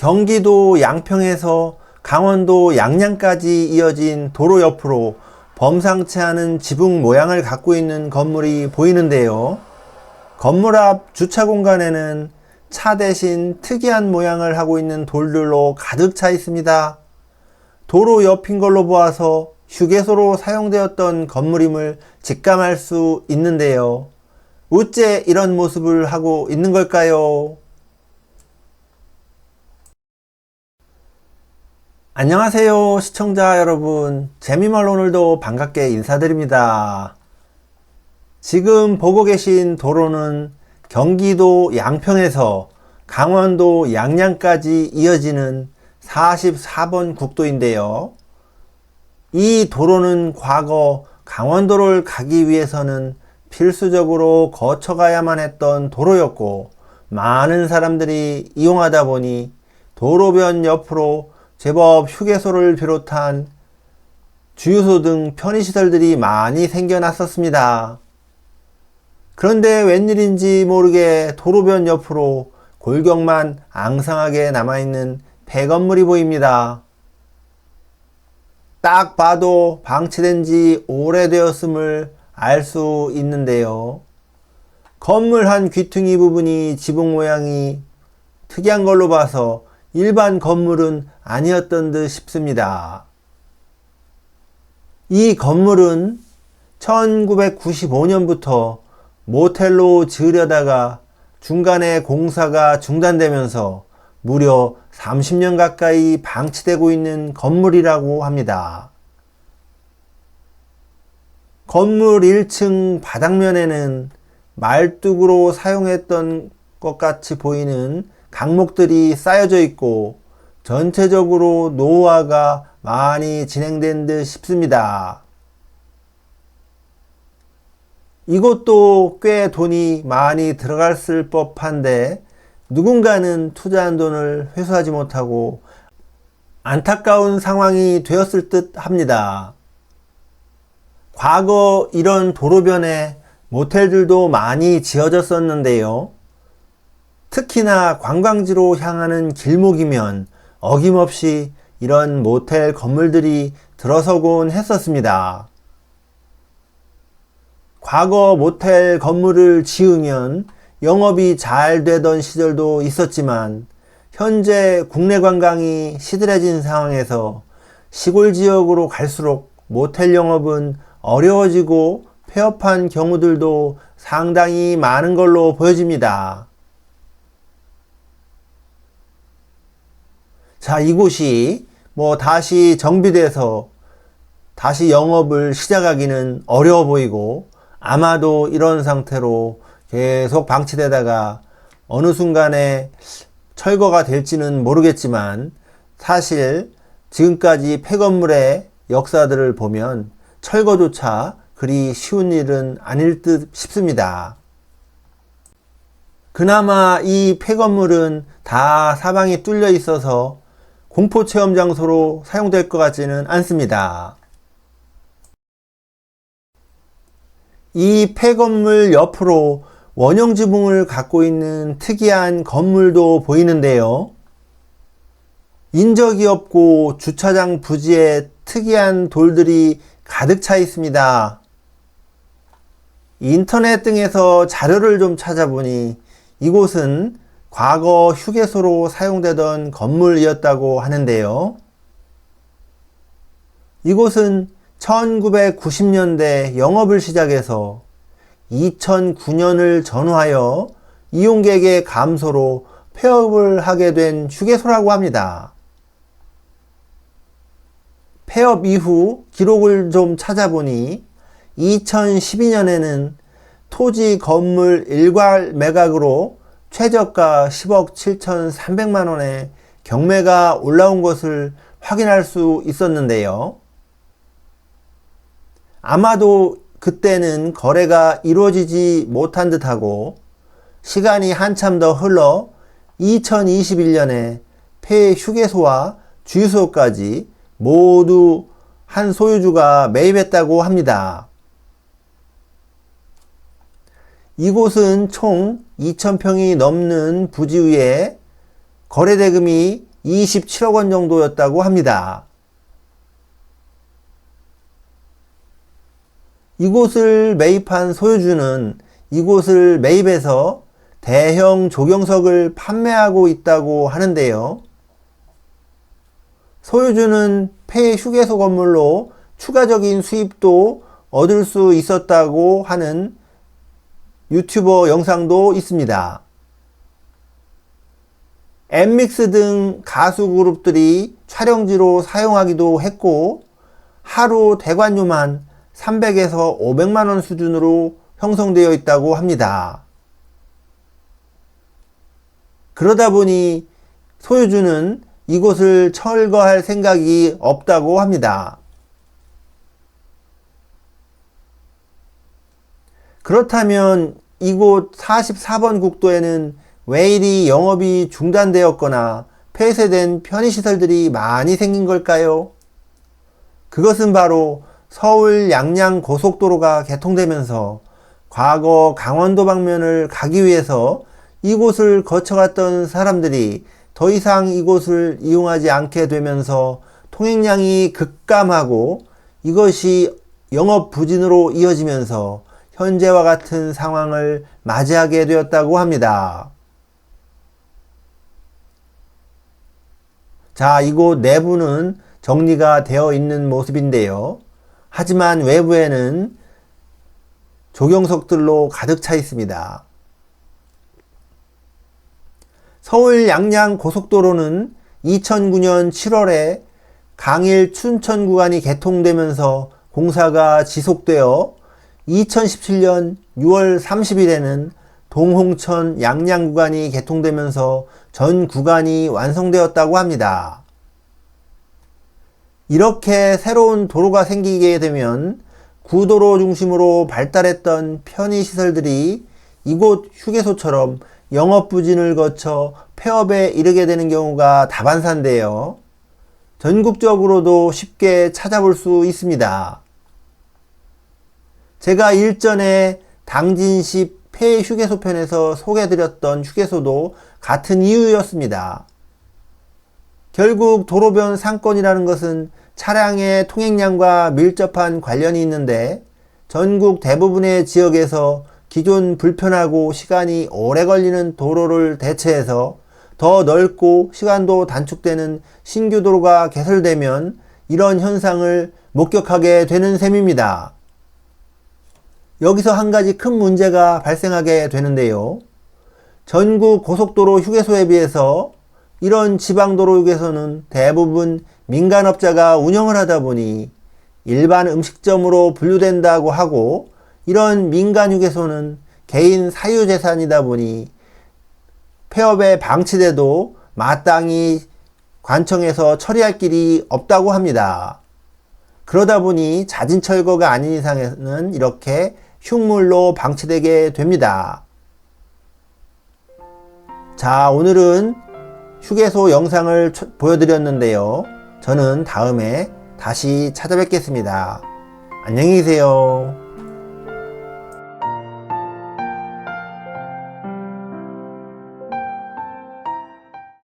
경기도 양평에서 강원도 양양까지 이어진 도로 옆으로 범상치 않은 지붕 모양을 갖고 있는 건물이 보이는데요. 건물 앞 주차 공간에는 차 대신 특이한 모양을 하고 있는 돌들로 가득 차 있습니다. 도로 옆인 걸로 보아서 휴게소로 사용되었던 건물임을 직감할 수 있는데요. 어째 이런 모습을 하고 있는 걸까요? 안녕하세요 시청자 여러분, 재미말 오늘도 반갑게 인사드립니다. 지금 보고 계신 도로는 경기도 양평에서 강원도 양양까지 이어지는 44번 국도인데요. 이 도로는 과거 강원도를 가기 위해서는 필수적으로 거쳐가야만 했던 도로였고, 많은 사람들이 이용하다 보니 도로변 옆으로 제법 휴게소를 비롯한 주유소 등 편의시설들이 많이 생겨났었습니다. 그런데 웬일인지 모르게 도로변 옆으로 골격만 앙상하게 남아있는 폐건물이 보입니다. 딱 봐도 방치된 지 오래되었음을 알 수 있는데요. 건물 한 귀퉁이 부분이 지붕 모양이 특이한 걸로 봐서 일반 건물은 아니었던 듯 싶습니다. 이 건물은 1995년부터 모텔로 지으려다가 중간에 공사가 중단되면서 무려 30년 가까이 방치되고 있는 건물이라고 합니다. 건물 1층 바닥면에는 말뚝으로 사용했던 것 같이 보이는 강목들이 쌓여져 있고, 전체적으로 노후화가 많이 진행된 듯 싶습니다. 이것도 꽤 돈이 많이 들어갔을 법한데 누군가는 투자한 돈을 회수하지 못하고 안타까운 상황이 되었을 듯 합니다. 과거 이런 도로변에 모텔들도 많이 지어졌었는데요. 특히나 관광지로 향하는 길목이면 어김없이 이런 모텔 건물들이 들어서곤 했었습니다. 과거 모텔 건물을 지으면 영업이 잘 되던 시절도 있었지만, 현재 국내 관광이 시들해진 상황에서 시골 지역으로 갈수록 모텔 영업은 어려워지고 폐업한 경우들도 상당히 많은 걸로 보여집니다. 자, 이곳이 다시 정비돼서 다시 영업을 시작하기는 어려워 보이고, 아마도 이런 상태로 계속 방치되다가 어느 순간에 철거가 될지는 모르겠지만, 사실 지금까지 폐건물의 역사들을 보면 철거조차 그리 쉬운 일은 아닐 듯 싶습니다. 그나마 이 폐건물은 다 사방이 뚫려 있어서 공포체험 장소로 사용될 것 같지는 않습니다. 이 폐건물 옆으로 원형 지붕을 갖고 있는 특이한 건물도 보이는데요. 인적이 없고 주차장 부지에 특이한 돌들이 가득 차 있습니다. 인터넷 등에서 자료를 좀 찾아보니 이곳은 과거 휴게소로 사용되던 건물이었다고 하는데요. 이곳은 1990년대 영업을 시작해서 2009년을 전후하여 이용객의 감소로 폐업을 하게 된 휴게소라고 합니다. 폐업 이후 기록을 좀 찾아보니 2012년에는 토지 건물 일괄 매각으로 최저가 10억 7,300만 원의 경매가 올라온 것을 확인할 수 있었는데요. 아마도 그때는 거래가 이루어지지 못한 듯하고, 시간이 한참 더 흘러 2021년에 폐 휴게소와 주유소까지 모두 한 소유주가 매입했다고 합니다. 이곳은 총 2,000평이 넘는 부지 위에 거래대금이 27억 원 정도였다고 합니다. 이곳을 매입한 소유주는 이곳을 매입해서 대형 조경석을 판매하고 있다고 하는데요. 소유주는 폐휴게소 건물로 추가적인 수입도 얻을 수 있었다고 하는 유튜버 영상도 있습니다. 엠믹스 등 가수 그룹들이 촬영지로 사용하기도 했고 하루 대관료만 300에서 500만원 수준으로 형성되어 있다고 합니다. 그러다 보니 소유주는 이곳을 철거할 생각이 없다고 합니다. 그렇다면 이곳 44번 국도에는 왜 이리 영업이 중단되었거나 폐쇄된 편의시설들이 많이 생긴 걸까요? 그것은 바로 서울 양양 고속도로가 개통되면서 과거 강원도 방면을 가기 위해서 이곳을 거쳐갔던 사람들이 더 이상 이곳을 이용하지 않게 되면서 통행량이 급감하고 이것이 영업 부진으로 이어지면서 현재와 같은 상황을 맞이하게 되었다고 합니다. 자, 이곳 내부는 정리가 되어 있는 모습인데요. 하지만 외부에는 조경석들로 가득 차 있습니다. 서울 양양 고속도로는 2009년 7월에 강일 춘천 구간이 개통되면서 공사가 지속되어 2017년 6월 30일에는 동홍천 양양 구간이 개통되면서 전 구간이 완성되었다고 합니다. 이렇게 새로운 도로가 생기게 되면 구도로 중심으로 발달했던 편의시설들이 이곳 휴게소처럼 영업부진을 거쳐 폐업에 이르게 되는 경우가 다반사인데요. 전국적으로도 쉽게 찾아볼 수 있습니다. 제가 일전에 당진시 폐휴게소 편에서 소개해드렸던 휴게소도 같은 이유였습니다. 결국 도로변 상권이라는 것은 차량의 통행량과 밀접한 관련이 있는데 전국 대부분의 지역에서 기존 불편하고 시간이 오래 걸리는 도로를 대체해서 더 넓고 시간도 단축되는 신규 도로가 개설되면 이런 현상을 목격하게 되는 셈입니다. 여기서 한 가지 큰 문제가 발생하게 되는데요. 전국 고속도로 휴게소에 비해서 이런 지방도로 휴게소는 대부분 민간업자가 운영을 하다 보니 일반 음식점으로 분류된다고 하고 이런 민간 휴게소는 개인 사유재산이다 보니 폐업에 방치돼도 마땅히 관청에서 처리할 길이 없다고 합니다. 그러다 보니 자진 철거가 아닌 이상에는 이렇게 흉물로 방치되게 됩니다. 자, 오늘은 휴게소 영상을 보여드렸는데요. 저는 다음에 다시 찾아뵙겠습니다. 안녕히 계세요.